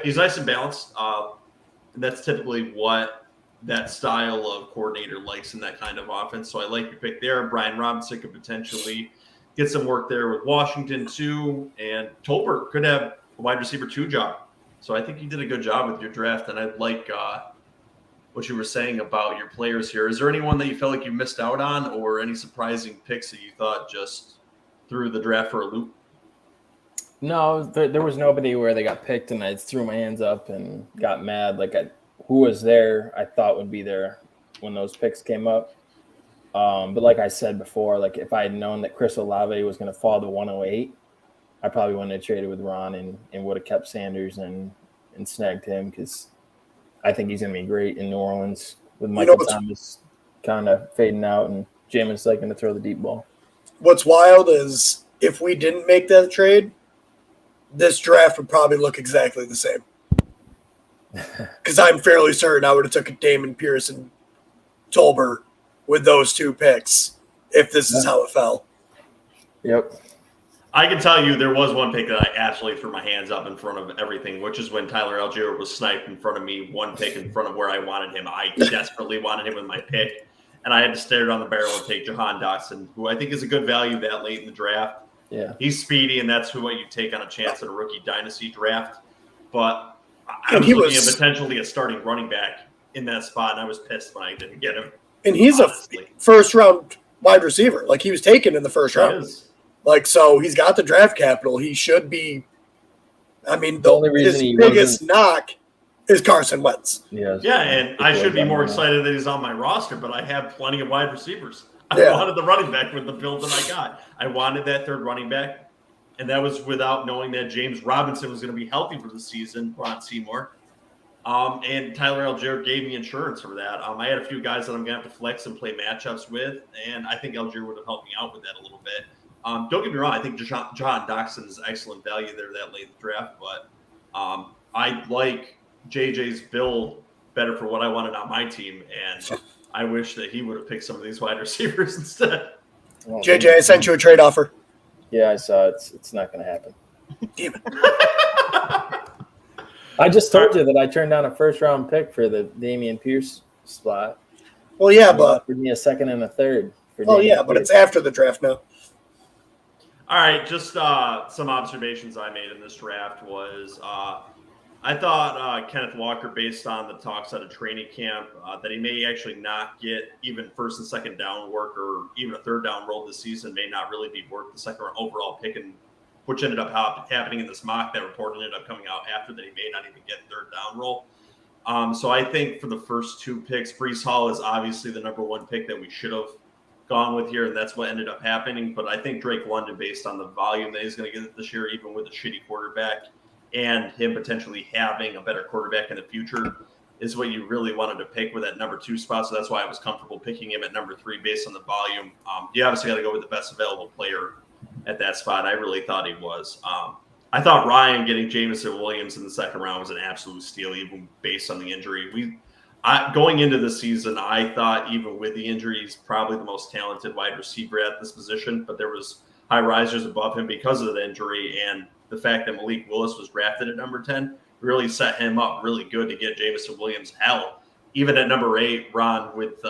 He's nice and balanced. And that's typically what that style of coordinator likes in that kind of offense. So I like your pick there. Brian Robinson could potentially get some work there with Washington too. And Tolbert could have a wide receiver 2 job. So I think you did a good job with your draft. And I like what you were saying about your players here. Is there anyone that you felt like you missed out on or any surprising picks that you thought just threw the draft for a loop? No, there was nobody where they got picked and I threw my hands up and got mad. Who was there I thought would be there when those picks came up. But like I said before, if I had known that Chris Olave was going to fall to 108, I probably wouldn't have traded with Ron and would have kept Sanders and snagged him because I think he's going to be great in New Orleans with Michael Thomas kind of fading out and Jameis going to throw the deep ball. What's wild is if we didn't make that trade, this draft would probably look exactly the same. Because I'm fairly certain I would have taken Dameon Pierce and Tolbert with those 2 picks if this is how it fell. Yep. I can tell you there was one pick that I absolutely threw my hands up in front of everything, which is when Tyler Algier was sniped in front of me, 1 pick in front of where I wanted him. I desperately wanted him with my pick, and I had to stare down the barrel and take Jahan Dotson, who I think is a good value that late in the draft. Yeah, he's speedy, and that's what you take on a chance in a rookie dynasty draft. But I was looking at potentially a starting running back in that spot, and I was pissed when I didn't get him. And he's honestly a first-round wide receiver. He was taken in the first round. So he's got the draft capital. He should be. I mean, the only reason his biggest knock is Carson Wentz. Yeah, and I should be more excited that he's on my roster, but I have plenty of wide receivers. I wanted the running back with the build that I got. I wanted that third running back, and that was without knowing that James Robinson was going to be healthy for the season, Ron Seymour. And Tyler Algier gave me insurance for that. I had a few guys that I'm going to have to flex and play matchups with, and I think Algier would have helped me out with that a little bit. Don't get me wrong. I think Jahan Dotson is excellent value there that late in the draft, but I like JJ's build better for what I wanted on my team, and I wish that he would have picked some of these wide receivers instead. Well, JJ, I sent you a trade offer. Yeah, I saw it. It's not going to happen. Damn it. I just told you that I turned down a first-round pick for the Dameon Pierce spot. Well, yeah, but offered me a second and a third. But it's after the draft now. All right, just some observations I made in this draft was I thought Kenneth Walker, based on the talks out of training camp, that he may actually not get even first and second down work or even a third down role this season, may not really be worth the second overall pick, and which ended up happening in this mock. That report ended up coming out after that he may not even get third down role. So I think for the first 2 picks, Breece Hall is obviously the number 1 pick that we should have gone with here, and that's what ended up happening. But I think Drake London, based on the volume that he's going to get this year, even with a shitty quarterback, and him potentially having a better quarterback in the future, is what you really wanted to pick with that number 2 spot. So that's why I was comfortable picking him at number 3 based on the volume. You obviously got to go with the best available player at that spot. I really thought he was. I thought Ryan getting Jameison Williams in the second round was an absolute steal, even based on the injury. Going into the season, I thought even with the injury, he's probably the most talented wide receiver at this position, but there was high risers above him because of the injury, and the fact that Malik Willis was drafted at number 10 really set him up really good to get Jameison Williams. Hell, even at number 8, Ron, with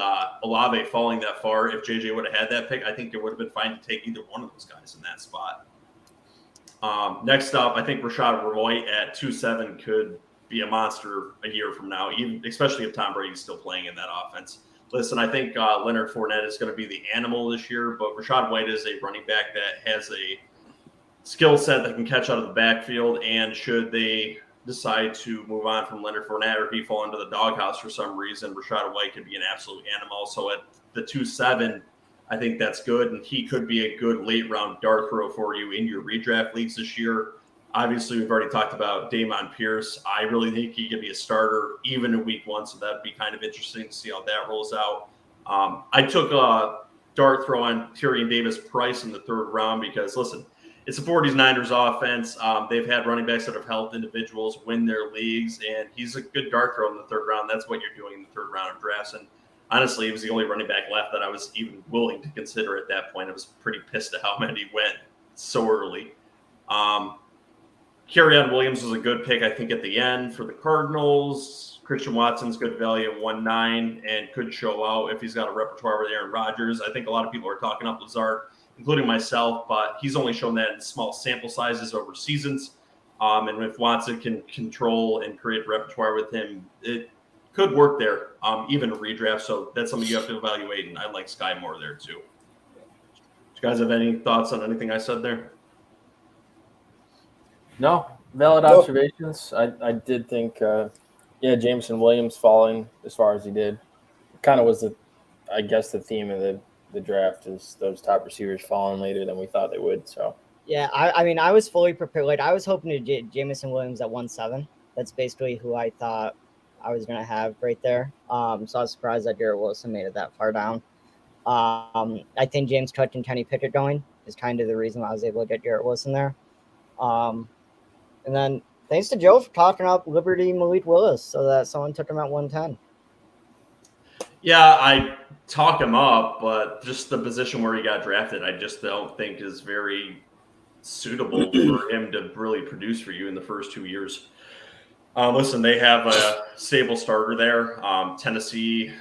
Olave falling that far, if JJ would have had that pick, I think it would have been fine to take either one of those guys in that spot. Next up, I think Rashad Roy at 2.7 could be a monster a year from now, even especially if Tom Brady's still playing in that offense. Listen, I think Leonard Fournette is going to be the animal this year, but Rashad White is a running back that has a skill set that can catch out of the backfield, and should they decide to move on from Leonard Fournette or he fall into the doghouse for some reason, Rashad White could be an absolute animal. So at the 2.7, I think that's good, and he could be a good late-round dart throw for you in your redraft leagues this year. Obviously, we've already talked about Dameon Pierce. I really think he could be a starter even in week 1, so that'd be kind of interesting to see how that rolls out. I took a dart throw on Tyrion Davis-Price in the 3rd round because, listen, it's a 49ers offense. They've had running backs that have helped individuals win their leagues, and he's a good dart throw in the 3rd round. That's what you're doing in the 3rd round of drafts, and honestly, he was the only running back left that I was even willing to consider at that point. I was pretty pissed at how many went so early. Kerryon Williams was a good pick, I think, at the end for the Cardinals. Christian Watson's good value at 1.9 and could show out if he's got a repertoire with Aaron Rodgers. I think a lot of people are talking up Lazard, including myself, but he's only shown that in small sample sizes over seasons. And if Watson can control and create repertoire with him, it could work there, even a redraft. So that's something you have to evaluate, and I like Sky Moore there too. Do you guys have any thoughts on anything I said there? No, valid observations. I did think, Jameson Williams falling as far as he did kind of was, I guess, the theme of the draft is those top receivers falling later than we thought they would. So yeah, I mean, I was fully prepared. Like, I was hoping to get Jameson Williams at 1.7. That's basically who I thought I was going to have right there. So I was surprised that Garrett Wilson made it that far down. I think James Cook and Kenny Pickett going is kind of the reason I was able to get Garrett Wilson there. And then thanks to Joe for talking up Liberty Malik Willis so that someone took him at 1.10. Yeah, I talk him up, but just the position where he got drafted, I just don't think is very suitable for him to really produce for you in the first 2 years. Listen, they have a stable starter there. Tennessee,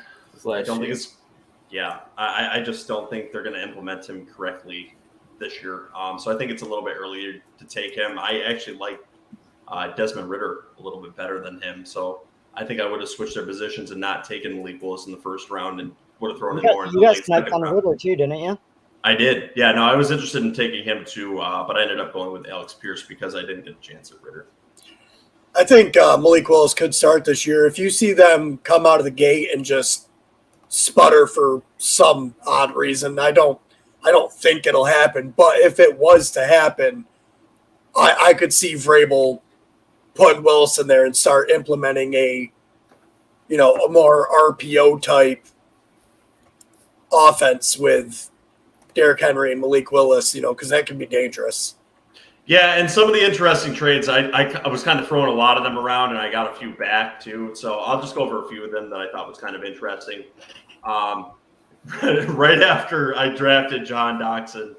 I don't think it's – I just don't think they're going to implement him correctly this year. So I think it's a little bit earlier to take him. I actually like Desmond Ridder a little bit better than him. So I think I would have switched their positions and not taken Malik Willis in the first round and would have thrown him more in the late second round. You guys sniped on Ridder too, didn't you? I did. Yeah, no, I was interested in taking him too, but I ended up going with Alex Pierce because I didn't get a chance at Ridder. I think Malik Willis could start this year. If you see them come out of the gate and just sputter for some odd reason, I don't think it'll happen. But if it was to happen, I could see Vrabel putting Willis in there and start implementing a more RPO type offense with Derrick Henry and Malik Willis, because that can be dangerous. Yeah, and some of the interesting trades, I was kind of throwing a lot of them around, and I got a few back too. So I'll just go over a few of them that I thought was kind of interesting. Right after I drafted John Doxson,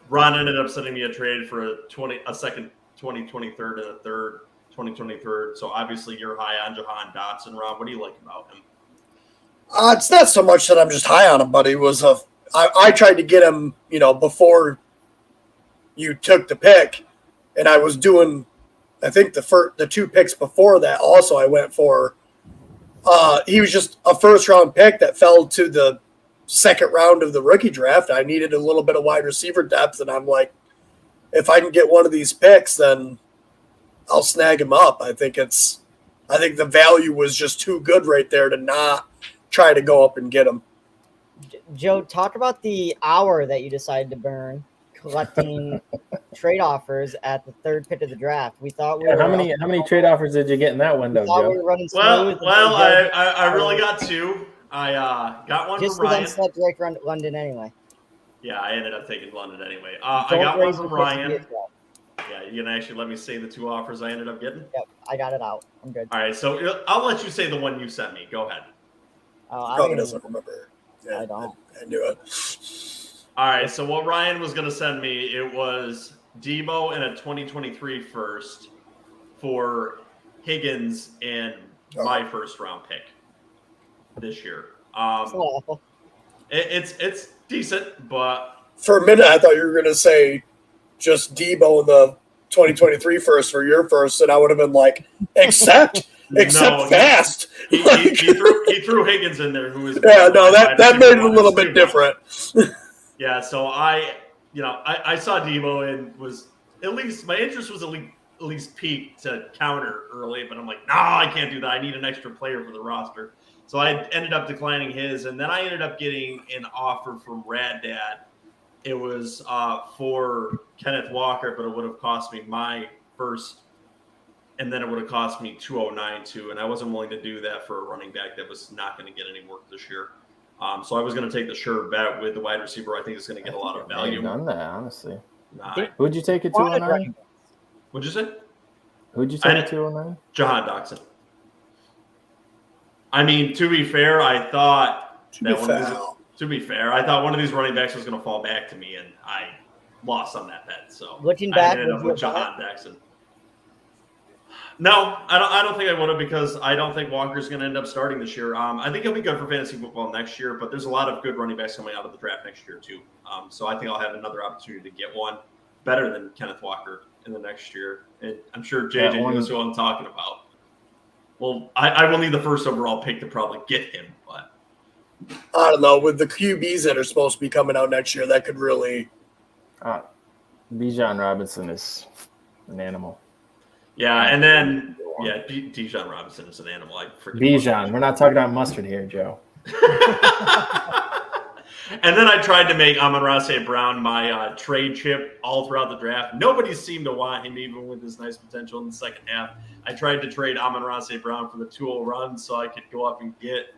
Ron ended up sending me a trade for a second 2023rd and a third 2023rd. So obviously you're high on Jahan Dotson, Ron. What do you like about him? It's not so much that I'm just high on him, but he was I tried to get him, before you took the pick, and I was doing, I think the 2 picks before that also I went for. He was just a first-round pick that fell to the second round of the rookie draft. I needed a little bit of wide receiver depth, and I'm like, if I can get one of these picks, then I'll snag him up. I think it's I think the value was just too good right there to not try to go up and get him. Joe, talk about the hour that you decided to burn collecting trade offers at the third pick of the draft. We thought we were how many trade offers did you get in that window, thought Joe? we were running smooth. Well, I really got two. I got one just from Ryan. then select Drake London anyway. Yeah, I ended up taking London anyway. I got one from Ryan. Well. Yeah, you can actually let me say the two offers I ended up getting? Yep, I got it out. I'm good. All right, so I'll let you say the one you sent me. Go ahead. Probably doesn't remember. Yeah, I don't. I knew it. All right, so what Ryan was going to send me, it was Debo and a 2023 first for Higgins and my first round pick this year. It's decent, but for a minute I thought you were going to say just Debo and the 2023 first for your first, and I would have been like, except fast. He threw Higgins in there, who is that made it a little bit different. Yeah, so I saw Debo and was at least my interest was at least peaked to counter early, but I'm like, no, I can't do that. I need an extra player for the roster. So I ended up declining his, and then I ended up getting an offer from Rad Dad. It was for Kenneth Walker, but it would have cost me my first, and then it would have cost me 209 too, and I wasn't willing to do that for a running back that was not going to get any work this year. So I was going to take the sure bet with the wide receiver. I think it's going to get a lot of value. Done that, honestly. Nah, who'd you take at 209? What'd you say? Who'd you take at 209? Jahan Dotson. I mean, to be fair, I thought To be fair, I thought one of these running backs was going to fall back to me, and I lost on that bet. So looking back, I ended up with Jahan Dotson. No, I don't think I would have, because I don't think Walker's going to end up starting this year. I think he'll be good for fantasy football next year, but there's a lot of good running backs coming out of the draft next year too. So I think I'll have another opportunity to get one better than Kenneth Walker in the next year. And I'm sure JJ knows who I'm talking about. Well, I will need the first overall pick to probably get him, but I don't know. With the QBs that are supposed to be coming out next year, that could really. Bijan Robinson is an animal. Yeah, and then Bijan Robinson is an animal. I freaking Bijan. We're not talking about mustard here, Joe. And then I tried to make Amon-Ra St. Brown my trade chip all throughout the draft. Nobody seemed to want him, even with his nice potential in the second half. I tried to trade Amon-Ra St. Brown for the 2-0 run so I could go up and get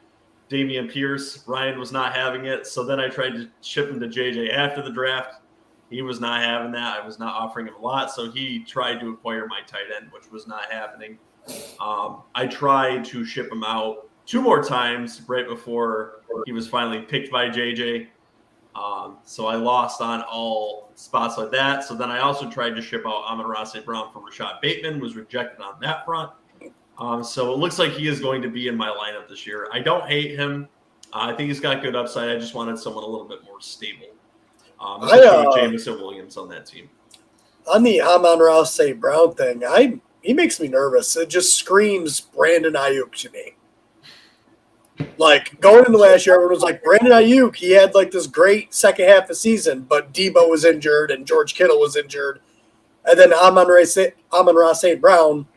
Dameon Pierce. Ryan was not having it. So then I tried to ship him to JJ after the draft. He was not having that. I was not offering him a lot. So he tried to acquire my tight end, which was not happening. I tried to ship him out 2 more times right before he was finally picked by JJ. So I lost on all spots like that. So then I also tried to ship out Amon-Ra St. Brown from Rashad Bateman, was rejected on that front. So it looks like he is going to be in my lineup this year. I don't hate him. I think he's got good upside. I just wanted someone a little bit more stable. Jameison Williams on that team. On the Amon-Ra St. Brown thing, he makes me nervous. It just screams Brandon Ayuk to me. Like, going into last year, everyone was like, Brandon Ayuk, he had like this great second half of the season, but Debo was injured and George Kittle was injured. And then Amon-Ra St. Brown,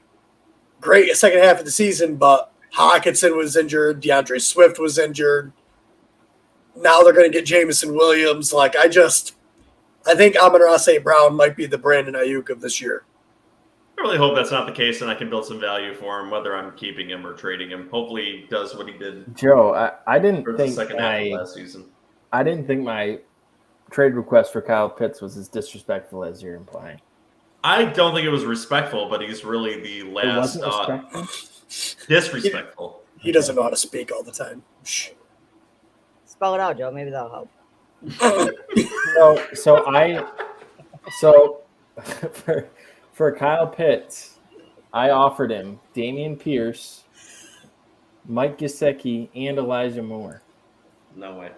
great second half of the season, but Hawkinson was injured, DeAndre Swift was injured. Now they're going to get Jameison Williams. Like, I think Amon-Ra St. Brown might be the Brandon Ayuk of this year. I really hope that's not the case, and I can build some value for him, whether I'm keeping him or trading him. Hopefully he does what he did. Joe, I didn't think the second half of last season. I didn't think my trade request for Kyle Pitts was as disrespectful as you're implying. I don't think it was respectful, but he's really the last disrespectful. He doesn't know how to speak all the time. Shh. Spell it out, Joe. Maybe that'll help. For Kyle Pitts, I offered him Dameon Pierce, Mike Gesicki, and Elijah Moore. No way.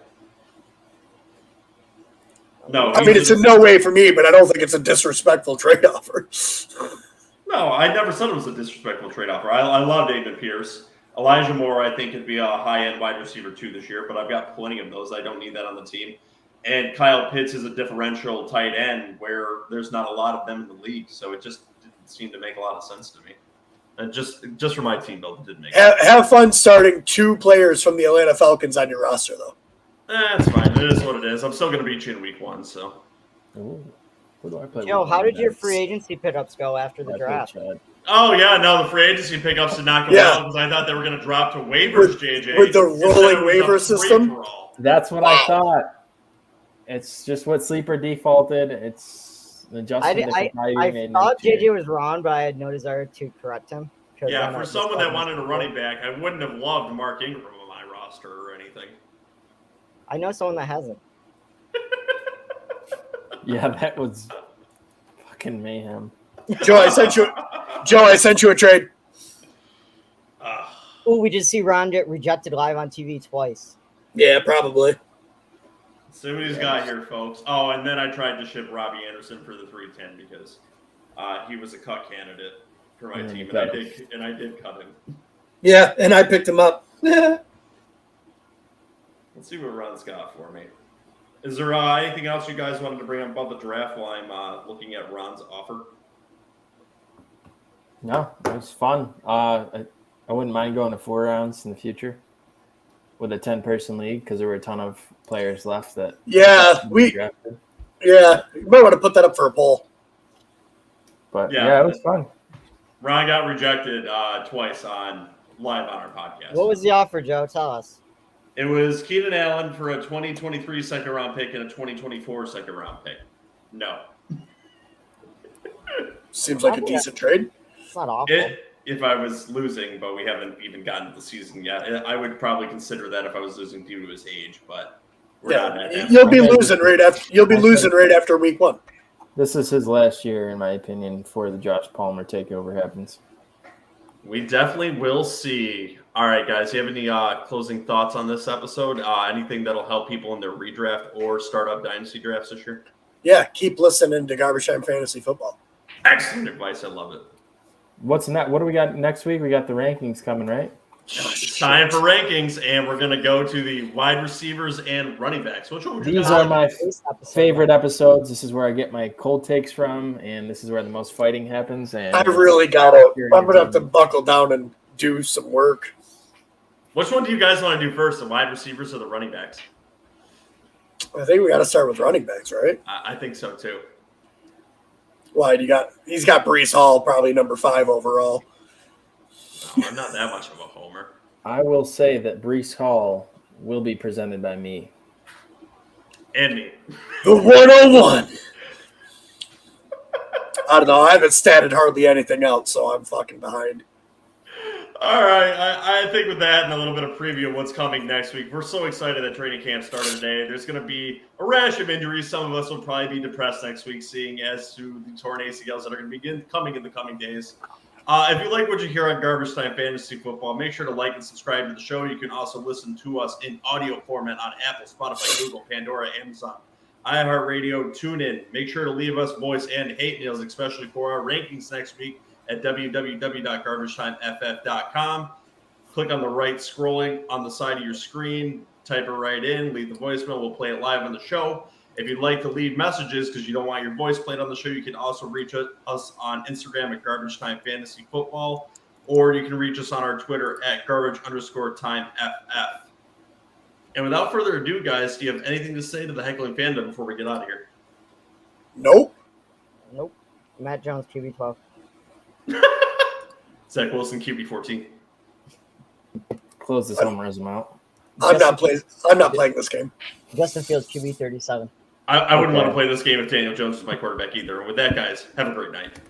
No, I mean, it's a no way for me, but I don't think it's a disrespectful trade offer. No, I never said it was a disrespectful trade offer. I love Dameon Pierce. Elijah Moore, I think, could be a high-end wide receiver too this year, but I've got plenty of those. I don't need that on the team. And Kyle Pitts is a differential tight end where there's not a lot of them in the league, so it just didn't seem to make a lot of sense to me. Just for my team build, it didn't make Have fun starting 2 players from the Atlanta Falcons on your roster, though. That's fine. It is what it is. I'm still going to beat you in week 1, so. Ooh. Who do I play? Yo, with how did next? your free agency pickups go after the draft? Oh, yeah, no, the free agency pickups did not go well because I thought they were going to drop to waivers, JJ. With the rolling waiver system? That's what I thought. It's just what Sleeper defaulted. It's an adjustment. I thought JJ was wrong, but I had no desire to correct him. Yeah, for someone that wanted a running back, I wouldn't have loved Mark Ingram on my roster or anything. I know someone that hasn't. Yeah, that was fucking mayhem. Joe, I sent you a trade. Oh, we just see Ron get rejected live on TV twice. Yeah, probably. See what he's got here, folks. Oh, and then I tried to ship Robbie Anderson for the 310 because he was a cut candidate for my team, and I did cut him. Yeah, and I picked him up. Let's see what Ron's got for me. Is there anything else you guys wanted to bring up about the draft while I'm looking at Ron's offer? No, it was fun. I wouldn't mind going to 4 rounds in the future with a 10-person league because there were a ton of players left that. Yeah, you might want to put that up for a poll. But yeah, it was fun. Ron got rejected twice live on our podcast. What was the offer, Joe? Tell us. It was Keenan Allen for a 2023 second-round pick and a 2024 second-round pick. No. Seems like a decent trade. It's not awful. If I was losing, but we haven't even gotten to the season yet, I would probably consider that if I was losing due to his age. But we're not at that. You'll be losing right after week 1. This is his last year, in my opinion, before the Josh Palmer takeover happens. We definitely will see. All right, guys, do you have any closing thoughts on this episode? Anything that'll help people in their redraft or startup dynasty drafts this year? Yeah, keep listening to Garbage Time Fantasy Football. Excellent advice. I love it. What's next? What do we got next week? We got the rankings coming, right? It's time for rankings, and we're going to go to the wide receivers and running backs. These are my favorite episodes. This is where I get my cold takes from, and this is where the most fighting happens. And I'm going to have to buckle down and do some work. Which one do you guys want to do first, the wide receivers or the running backs? I think we got to start with running backs, right? I think so, too. Why? He's got Breece Hall, probably number 5 overall. No, I'm not that much of a homer. I will say that Breece Hall will be presented by me. And me. The 101. I don't know. I haven't statted hardly anything else, so I'm fucking behind. All right. I think with that and a little bit of preview of what's coming next week, we're so excited that training camp started today. There's going to be a rash of injuries. Some of us will probably be depressed next week, seeing as to the torn ACLs that are going to be coming in the coming days. If you like what you hear on Garbage Time Fantasy Football, make sure to like and subscribe to the show. You can also listen to us in audio format on Apple, Spotify, Google, Pandora, Amazon, iHeartRadio, TuneIn. Make sure to leave us voice and hate mails, especially for our rankings next week at www.garbagetimeft.com. Click on the right scrolling on the side of your screen, type it right in, leave the voicemail. We'll play it live on the show. If you'd like to leave messages because you don't want your voice played on the show, you can also reach us on Instagram at Garbage Time Fantasy Football, or you can reach us on our Twitter at Garbage_TimeFF. And without further ado, guys, do you have anything to say to the Heckling Fandom before we get out of here? Nope. Matt Jones, QB 12. Zach Wilson, QB 14. Close this homerism out. I'm not playing this game. Justin Fields, QB 37. I wouldn't want to play this game if Daniel Jones was my quarterback either. And with that, guys, have a great night.